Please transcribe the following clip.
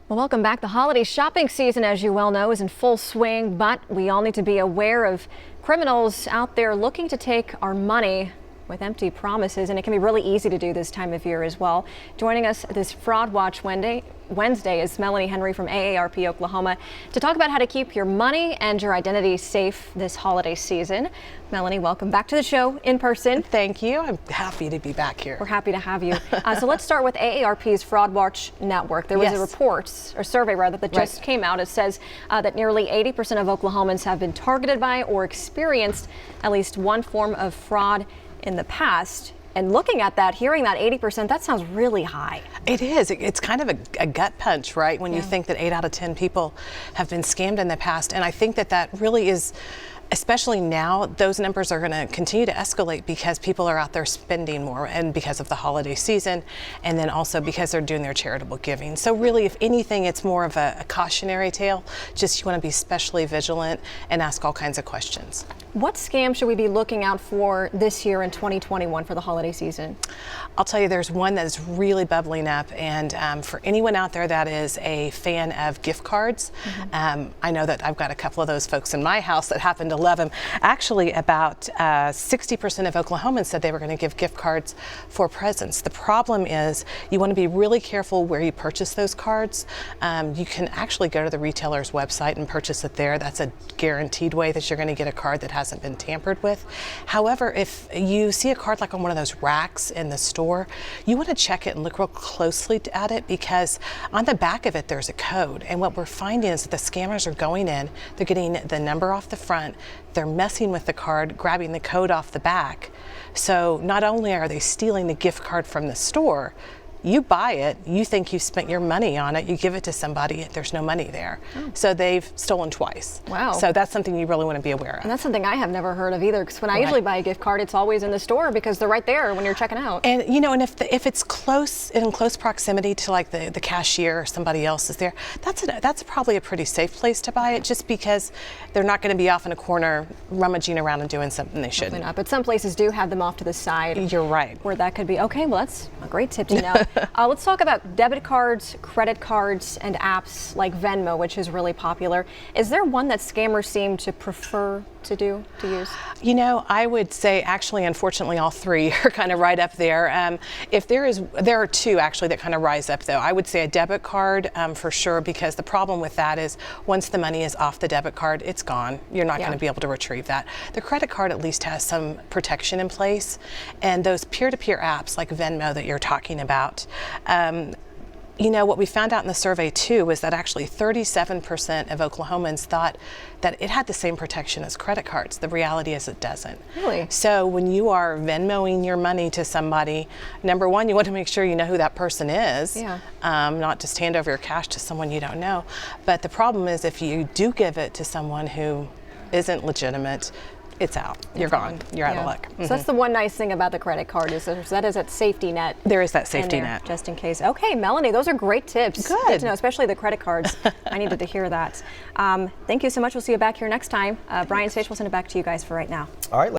Well, welcome back. The holiday shopping season, as you well know, is in full swing, but we all need to be aware of criminals out there looking to take our money with empty promises, and it can be really easy to do this time of year as well. Joining us this Fraud Watch Wednesday is Melanie Henry from AARP Oklahoma to talk about how to keep your money and your identity safe this holiday season. Melanie, welcome back to the show in person. Thank you. I'm happy to be back here. We're happy to have you. So let's start with AARP's Fraud Watch Network. There was a report, or survey rather, that just came out. It says that nearly 80% of Oklahomans have been targeted by or experienced at least one form of fraud in the past. And looking at that, hearing that 80%, that sounds really high. It is. It's kind of a gut punch, right? When you think that 8 out of 10 people have been scammed in the past. And I think that really is, especially now, those numbers are going to continue to escalate because people are out there spending more, and because of the holiday season, and then also because they're doing their charitable giving. So really, if anything, it's more of a cautionary tale. Just you want to be especially vigilant and ask all kinds of questions. What scam should we be looking out for this year in 2021 for the holiday season? I'll tell you, there's one that is really bubbling up, and for anyone out there that is a fan of gift cards, I know that I've got a couple of those folks in my house that happen to love them. Actually, about 60% of Oklahomans said they were going to give gift cards for presents. The problem is you want to be really careful where you purchase those cards. You can actually go to the retailer's website and purchase it there. That's a guaranteed way that you're going to get a card that hasn't been tampered with. However, if you see a card like on one of those racks in the store, you want to check it and look real closely at it, because on the back of it there's a code, and what we're finding is that the scammers are going in, they're getting the number off the front, they're messing with the card, grabbing the code off the back. So not only are they stealing the gift card from the store, you buy it, you think you spent your money on it, you give it to somebody, there's no money there. So they've stolen twice. Wow. So that's something you really want to be aware of. And that's something I have never heard of either, because when I usually buy a gift card, it's always in the store because they're right there when you're checking out. And you know, and if it's in close proximity to like the cashier or somebody else is there, that's probably a pretty safe place to buy it, just because they're not going to be off in a corner rummaging around and doing something they shouldn't. Not, but some places do have them off to the side. You're right. Where that could be. Okay, well, that's a great tip to know. Let's talk about debit cards, credit cards, and apps like Venmo, which is really popular. Is there one that scammers seem to prefer to use? You know, I would say actually, unfortunately, all three are kind of right up there. There are two actually that kind of rise up though. I would say a debit card for sure, because the problem with that is once the money is off the debit card, it's gone. You're not going to be able to retrieve that. The credit card at least has some protection in place, and those peer-to-peer apps like Venmo that you're talking about, you know, what we found out in the survey too was that actually 37% of Oklahomans thought that it had the same protection as credit cards. The reality is it doesn't. Really? So when you are Venmoing your money to somebody, number one, you want to make sure you know who that person is. Not just hand over your cash to someone you don't know. But the problem is if you do give it to someone who isn't legitimate, it's out. You're gone. You're out of luck. So that's the one nice thing about the credit card, is that is that safety net. There is that safety net. Just in case. Okay, Melanie, those are great tips. Good to know, especially the credit cards. I needed to hear that. Thank you so much. We'll see you back here next time. Brian Sage will send it back to you guys for right now. All right.